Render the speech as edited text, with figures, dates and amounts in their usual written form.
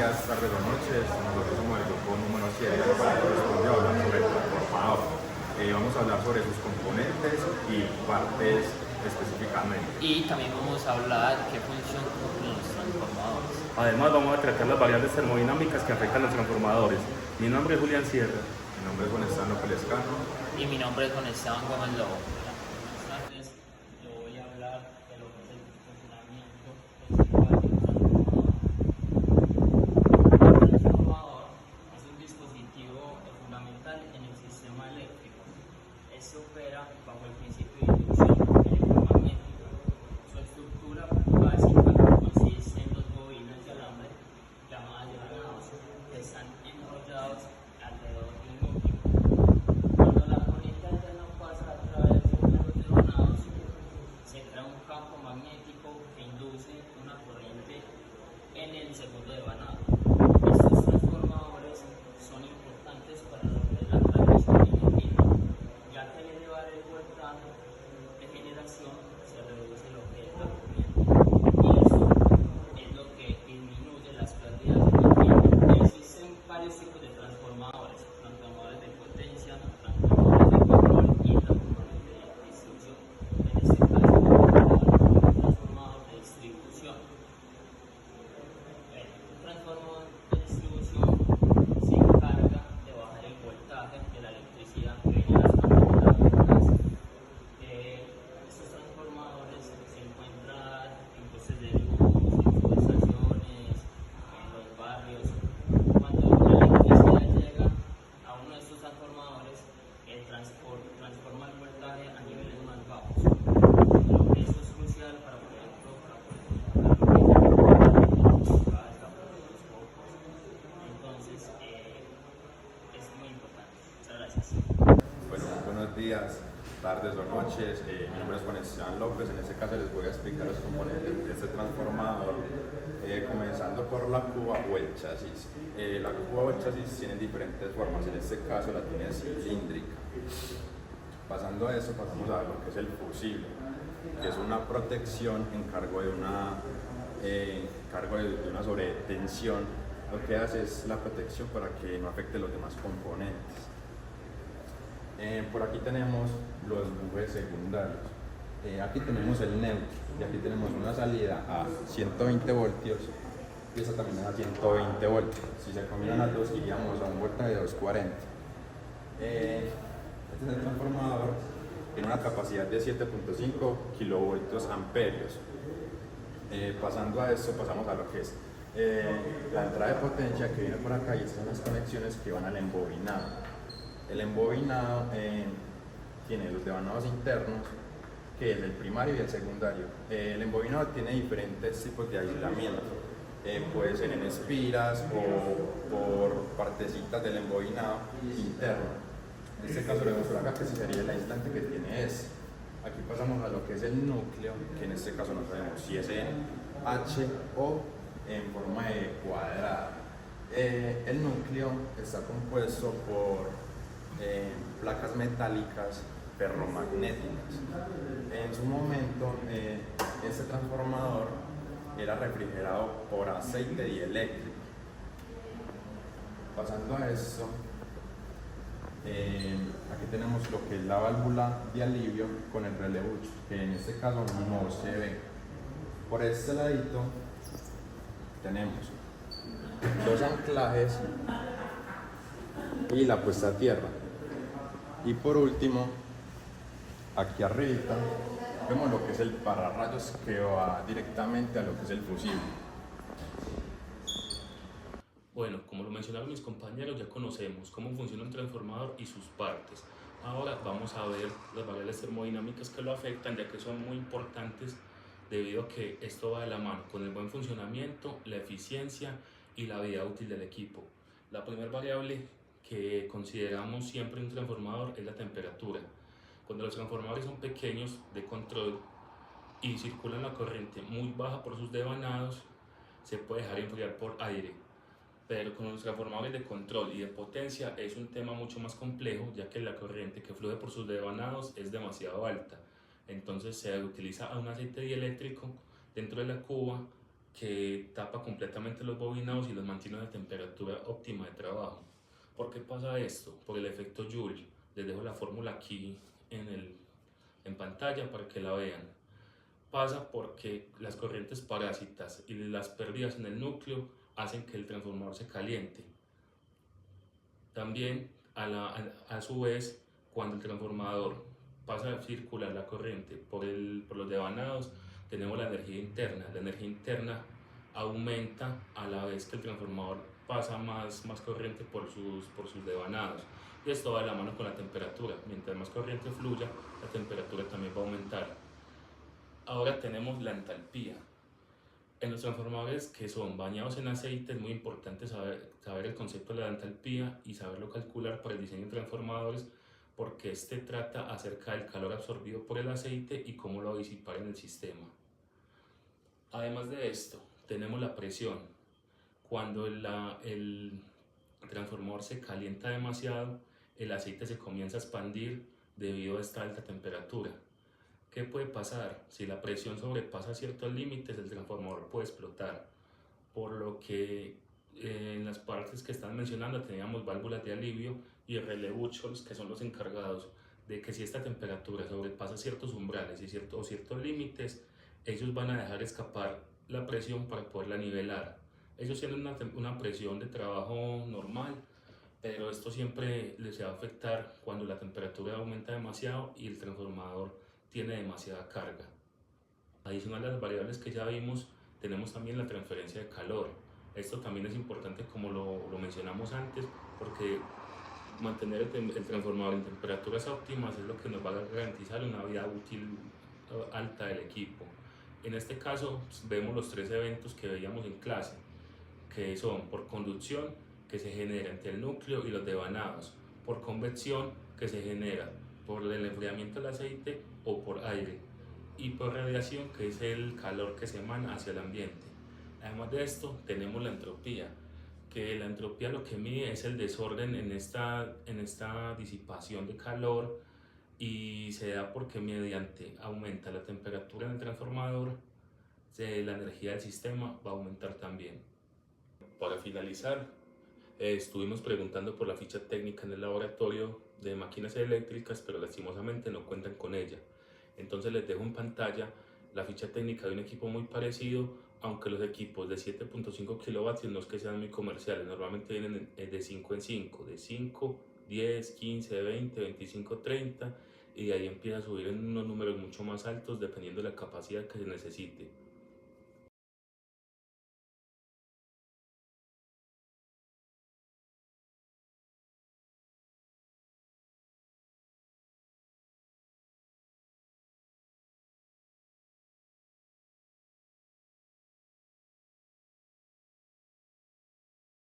días, tardes o noches. Nosotros somos el grupo número 7 que corresponde a hablar sobre el transformador. Vamos a hablar sobre sus componentes y partes específicamente. Y también vamos a hablar qué función cumplen los transformadores. Además vamos a tratar las variables termodinámicas que afectan a los transformadores. Mi nombre es Julián Sierra. Mi nombre es Juan Esteban López Lescano. Y mi nombre es Juan Esteban Gómez Lobo. Buenas tardes, yo voy a hablar de lo que es el funcionamiento principal de un transformador. Un transformador es un dispositivo fundamental en el sistema eléctrico. Este opera bajo el principio de inducción electromagnética. Su estructura básica consiste en dos bobinas de alambre llamadas granados que están enrollados alrededor de un núcleo. Cuando la corriente alterna pasa a través de uno de los granados, se crea un campo magnético que induce una corriente en el segundo devanado. Estos transformadores son importantes para lo que es la transmisión de energía, ya que al elevar el voltaje de generación se reduce lo que es la corriente, y eso es lo que disminuye las pérdidas de energía. Existen varios tipos de transformadores: transformadores de potencia, transformadores de control y transformadores de distribución. En este caso, vamos a hablar de un transformador de distribución. Un transformador de distribución se encarga de bajar el voltaje de la electricidad que viene de las camionetas. Estos transformadores se encuentran en postes de luz, en subestaciones, en los barrios. Cuando la electricidad llega a uno de estos transformadores, el transforma el voltaje a niveles más bajos. Esto es crucial para, por ejemplo, entonces es muy importante. Muchas gracias. Bueno, buenos días, tardes o noches. Mi nombre es Juan Esteban López. En este caso les voy a explicar los componentes de este transformador, comenzando por la cuba o el chasis. La cuba o el chasis tienen diferentes formas. En este caso la tiene cilíndrica. Pasando a eso, pasamos a lo que es el fusible, que es una protección en cargo de una sobretensión. Lo que hace es la protección para que no afecte los demás componentes. Por aquí tenemos los bujes secundarios. Aquí tenemos el neutro y aquí tenemos una salida a 120 voltios y esta también es a 120 voltios. Si se combinan las dos, iríamos a un voltaje de 240. Este es el transformador, tiene una capacidad de 7.5 kilovoltios amperios. Pasando a esto, pasamos a lo que es la entrada de potencia, que viene por acá, y estas son las conexiones que van al embobinado. El embobinado tiene los devanados internos, que es el primario y el secundario. El embobinado tiene diferentes tipos de aislamiento. Puede ser en espiras o por partecitas del embobinado interno. En este caso lo vemos por acá, que sería el aislante que tiene ese. Aquí pasamos a lo que es el núcleo, que en este caso no sabemos si es en H o en forma de cuadrada. El núcleo está compuesto por placas metálicas ferromagnéticas. En su momento, este transformador era refrigerado por aceite dieléctrico. Pasando a esto, aquí tenemos lo que es la válvula de alivio con el relevucho, que en este caso no se ve. Por este ladito tenemos dos anclajes y la puesta a tierra. Y por último, aquí arriba vemos lo que es el pararrayos, que va directamente a lo que es el fusible. Bueno, como lo mencionaron mis compañeros, ya conocemos cómo funciona un transformador y sus partes. Ahora vamos a ver las variables termodinámicas que lo afectan, ya que son muy importantes debido a que esto va de la mano con el buen funcionamiento, la eficiencia y la vida útil del equipo. La primera variable que consideramos siempre en un transformador es la temperatura. Cuando los transformadores son pequeños de control y circulan la corriente muy baja por sus devanados, se puede dejar enfriar por aire. Pero con los transformadores de control y de potencia es un tema mucho más complejo, ya que la corriente que fluye por sus devanados es demasiado alta. Entonces se utiliza un aceite dieléctrico dentro de la cuba que tapa completamente los bobinados y los mantiene a una temperatura óptima de trabajo. ¿Por qué pasa esto? Por el efecto Joule. Les dejo la fórmula aquí en pantalla para que la vean. Pasa porque las corrientes parásitas y las pérdidas en el núcleo hacen que el transformador se caliente. También, a su vez, cuando el transformador pasa a circular la corriente por los devanados, tenemos la energía interna. La energía interna aumenta a la vez que el transformador pasa más corriente por sus devanados. Y esto va de la mano con la temperatura. Mientras más corriente fluya, la temperatura también va a aumentar. Ahora tenemos la entalpía. En los transformadores que son bañados en aceite es muy importante saber el concepto de la entalpía y saberlo calcular para el diseño de transformadores, porque este trata acerca del calor absorbido por el aceite y cómo lo va a disipar en el sistema. Además de esto, tenemos la presión. Cuando el transformador se calienta demasiado, el aceite se comienza a expandir debido a esta alta temperatura. ¿Qué puede pasar? Si la presión sobrepasa ciertos límites, el transformador puede explotar. Por lo que en las partes que están mencionando teníamos válvulas de alivio y relevuchos, que son los encargados de que si esta temperatura sobrepasa ciertos umbrales y ciertos límites, ellos van a dejar escapar la presión para poderla nivelar. Ellos tienen una presión de trabajo normal, pero esto siempre les va a afectar cuando la temperatura aumenta demasiado y el transformador tiene demasiada carga. Adicional a las variables que ya vimos, tenemos también la transferencia de calor. Esto también es importante, como lo mencionamos antes, porque mantener el transformador en temperaturas óptimas es lo que nos va a garantizar una vida útil alta del equipo. En este caso vemos los tres eventos que veíamos en clase, que son por conducción, que se genera entre el núcleo y los devanados, por convección, que se genera por el enfriamiento del aceite o por aire, y por radiación, que es el calor que se emana hacia el ambiente. Además de esto, tenemos la entropía, que la entropía lo que mide es el desorden en esta disipación de calor, y se da porque mediante aumenta la temperatura en el transformador, la energía del sistema va a aumentar también. Para finalizar, estuvimos preguntando por la ficha técnica en el laboratorio de máquinas eléctricas, pero lastimosamente no cuentan con ella. Entonces les dejo en pantalla la ficha técnica de un equipo muy parecido, aunque los equipos de 7.5 kilovatios no es que sean muy comerciales, normalmente vienen de 5 en 5, de 5, 10, 15, 20, 25, 30, y de ahí empieza a subir en unos números mucho más altos dependiendo de la capacidad que se necesite.